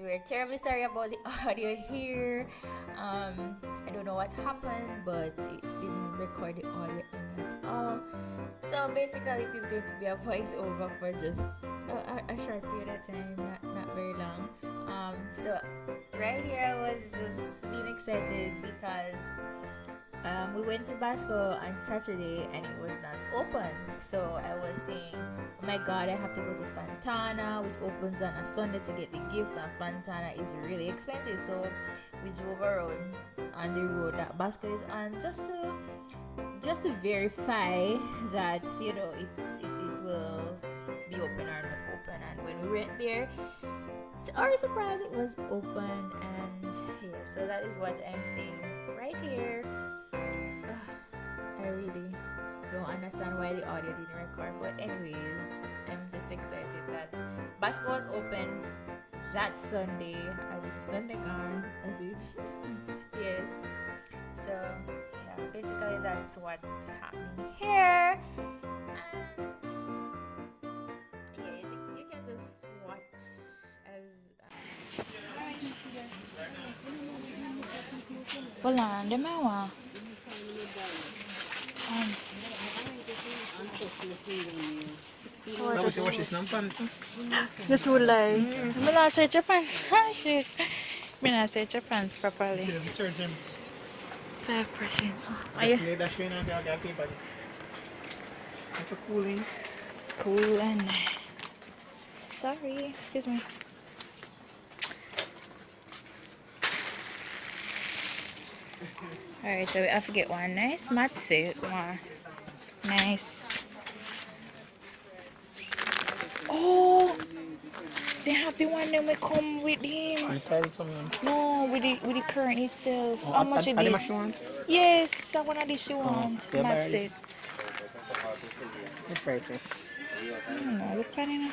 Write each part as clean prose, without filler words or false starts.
we're terribly sorry about the audio here. I don't know what happened, but it didn't record the audio in at all. So basically, it is going to be a voiceover for just a short period of time, not very long. So right here, I was just being excited because we went to Basco on Saturday and it was not open. So I was saying, oh my god, I have to go to Fantana, which opens on a Sunday to get the gift, and Fantana is really expensive. So we drove around on the road that Basco is on just to verify that it will be open or not open. And when we went there, to our surprise, it was open, and yeah, so that is what I'm seeing right here. I really don't understand why the audio didn't record, but anyways, I'm just excited that Basco was open that Sunday, as if Sunday gone, as if yes. So yeah, basically that's what's happening here. And yeah, you can just watch as hold on, the man. The two lie. I'm not search your pants. Ah, shit. I'm not search your pants properly. 5%. Oh, yeah. That's a cooling. Cool and sorry, excuse me. Alright, so we have to get one nice mat suit. One nice. Oh, they have the one that will come with him. No, with the current itself. Oh, how much it is? Yes, I want this you want. Mat suit. What price? No, look at it.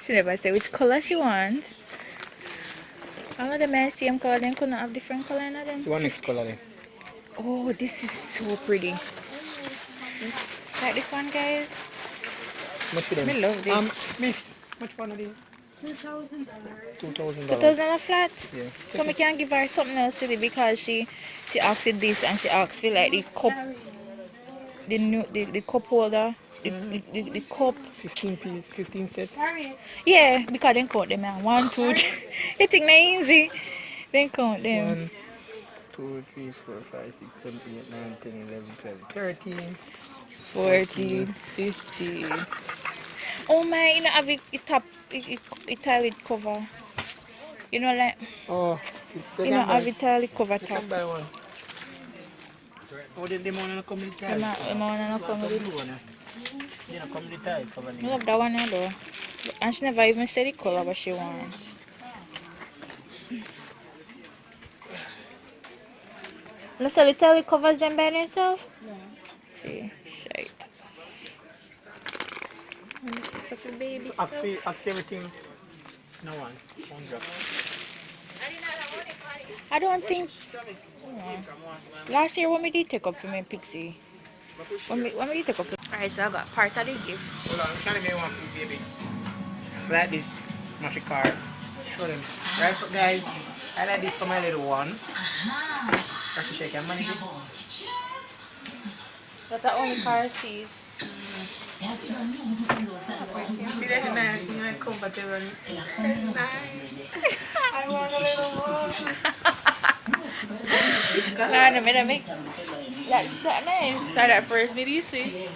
She never say which color she wants. All of them are the same color, then couldn't have different color in them. So what next color then? Oh, this is so pretty. Like this one, guys. Much for them? I love this. Miss, much for these? $2,000. $2,000 a flat? Yeah. So we can give her something else today because she asked for this and she asked for like the cup, the cup holder, the cup. 15 piece, 15 set. Yeah, because they count them now. 1, 2, 3. You think they're easy? They count them. 1, 2, 3, 4, 5, 6, 7, 8, 9, 10, 11, 12, 13, 14, 15. Oh my, you know, have it top, it tile cover. You know, like, oh, you know, have it tile cover you top. can buy one. Oh, the one come with the The tile. one not come with it. They don't come with the tile cover. I love that one though. And she never even said the color what she wants. No, so the tile covers them by themselves? Yeah. See, shite. Baby So actually everything, no one drop. I don't think. Last year when we did take up for me Pixie. When we did take up. Alright, so I got part of the gift. Hold on, I'm trying to make one for you, baby. Like this, magic card. Show them. Right, guys, I like this for my little one. Have to shake your money. That's the only car seat. See, that's nice. You know, comfortable. Nice. I want a little one. No, make that nice. So that first me do see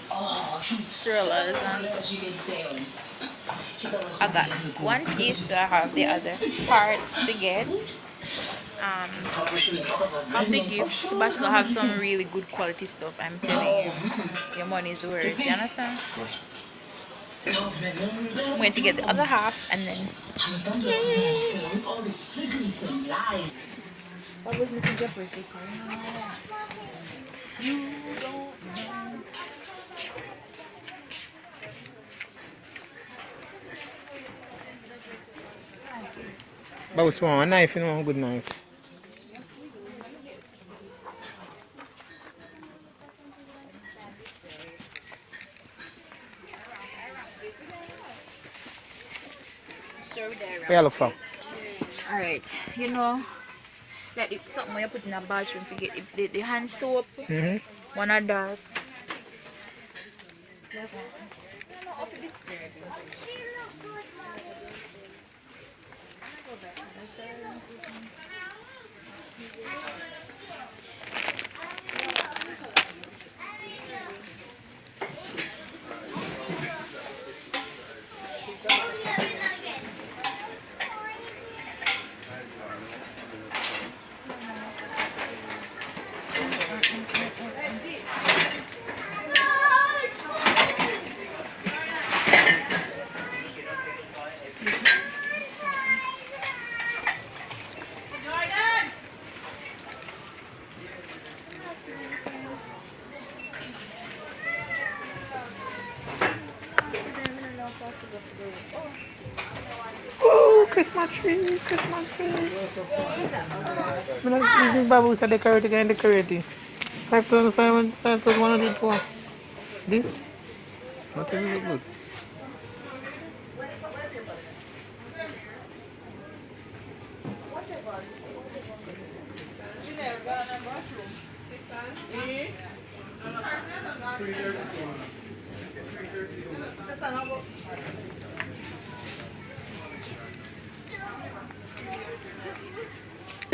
strollers and stuff. I got one piece, so I have the other parts to get. Of the gift, Tabasco have some really good quality stuff. I'm telling you, your money is worth. You understand? So I'm going to get the other half and then. What was making Jeffrey? You don't know. But we want a knife, you know, a good knife. What you look for? Alright, you know, like something you put in a bathroom to get the hand soap. One of that. Oh, Christmas tree, Christmas tree. This is Babu's a decorating and decorating. 5,500, 5,100 for this. It's not really good.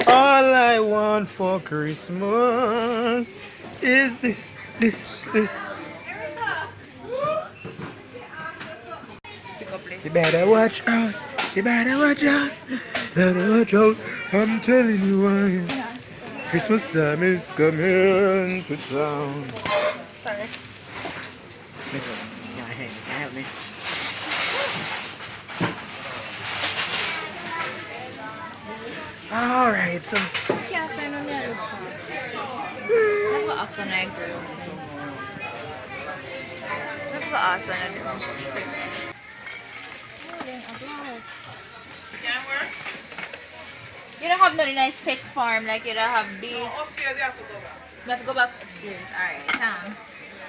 All I want for Christmas is this. You better watch out. You better watch out. Better watch out. I'm telling you why. Christmas time is coming to town. Sorry. Miss, can I help me? Alright, so. Can't find on the Never ask on that girl. Never ask on that girl. You don't have no nice sick farm like you don't have this. Upstairs you have to go back. You have to go back upstairs. Alright, thanks.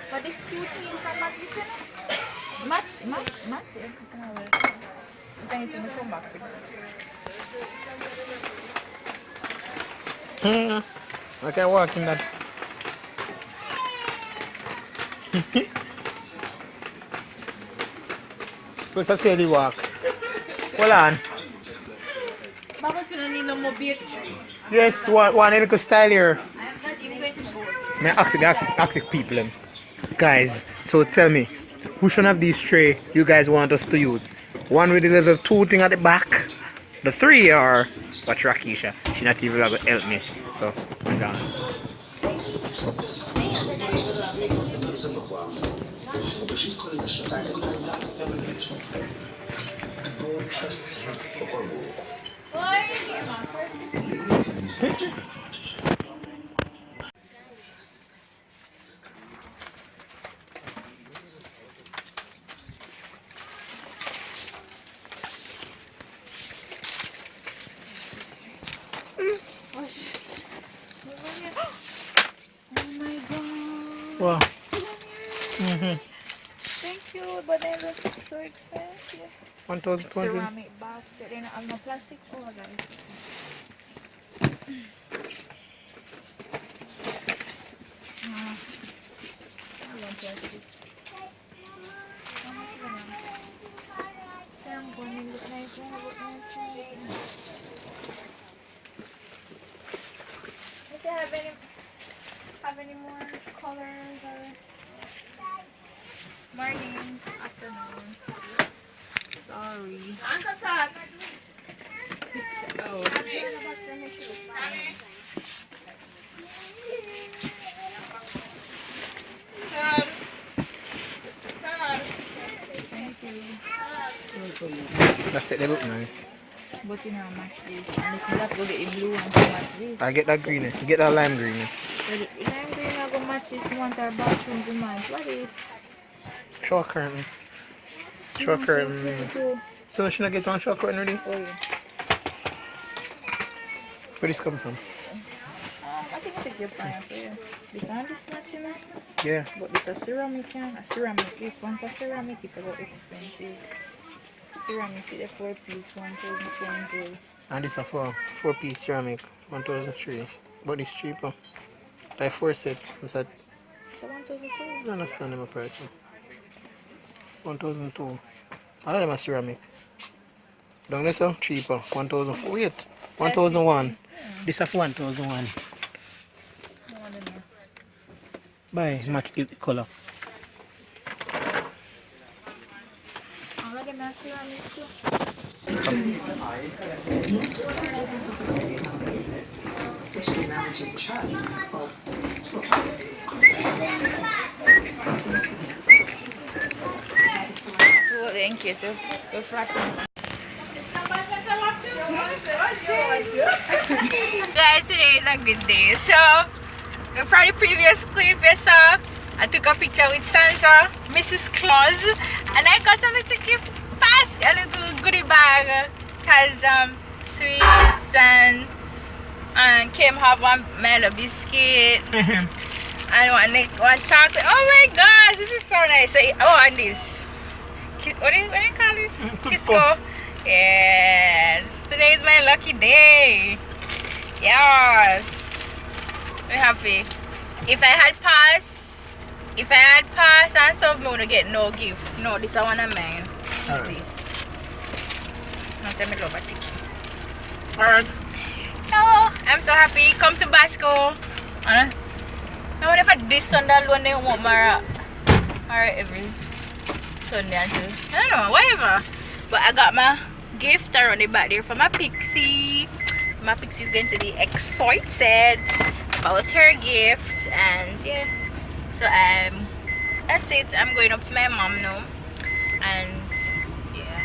But this cute thing is not match, isn't it? Match. I need to come back. I can walk in that. Supposed to say the walk. Hold on. Baba's gonna need no more beach. Yes, one little style here. I'm not even going to go. May I ask people them. Guys, so tell me, who should have these tray you guys want us to use? One with the little two thing at the back, the three, or watch Rakisha. She not even gonna help me. So hold on. Wow. Thank you, but they look so expensive. 1,200. Ceramic box. They don't have no plastic. Oh, guys. I want plastic. So I'm going to look nice. Does it have any more colors or morning, afternoon? Sorry. Uncle Sat. Oh. That's it, they look nice. But you know, match this. And this have to go get a blue one to match this. I get that green. Get that lime green. The lime green I go match this one to our bathroom to match. What is? Shower curtain. Shower curtain. So should I get one shower curtain ready? Oh yeah. Where this come from? I think I take your pineapple. Yeah. This one this matching it. Yeah. But this a ceramic can. A ceramic. This one's a ceramic. It's a bit expensive. ceramic, the 4-piece, 1,200. And this is a four-piece ceramic, 1,003. But it's cheaper. Like 4 set. It's at, So 1,200. I don't understand them price. 1,002. All of them are ceramic. Don't they so cheaper? 1,004. Wait. 1,001. This is 1,001. Buy match the color. All of them are ceramic too. Especially managing Charlie. Oh, thank you, sir. We're fracking. Guys, today is a good day. So, from the previous clip you saw, I took a picture with Santa, Mrs. Claus, and I got something to give past a little goodie bag because sweets and Kim have one mellow biscuit and one chocolate. Oh my gosh, this is so nice. So, oh, and this. What do you call this? Kisco. Yes. Today is my lucky day. Yes. We're happy. If I had passed and stuff, I would get no gift. No, this is one of mine. Please. Now send me love a ticket. Alright. No, I'm so happy. Come to Basco. I wonder if this Sunday alone they want Mara. Alright, every Sunday until I don't know, whatever. But I got my gift around the back there for my Pixie. My Pixie is going to be excited about her gift, and yeah. So that's it. I'm going up to my mom now, and yeah.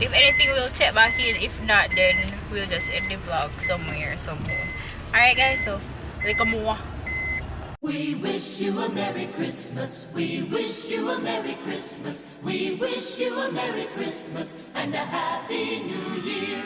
If anything, we'll check back in. If not, then we'll just end the vlog somewhere, somehow. Alright, guys. So like a more. We wish you a Merry Christmas. We wish you a Merry Christmas. We wish you a Merry Christmas and a Happy New Year.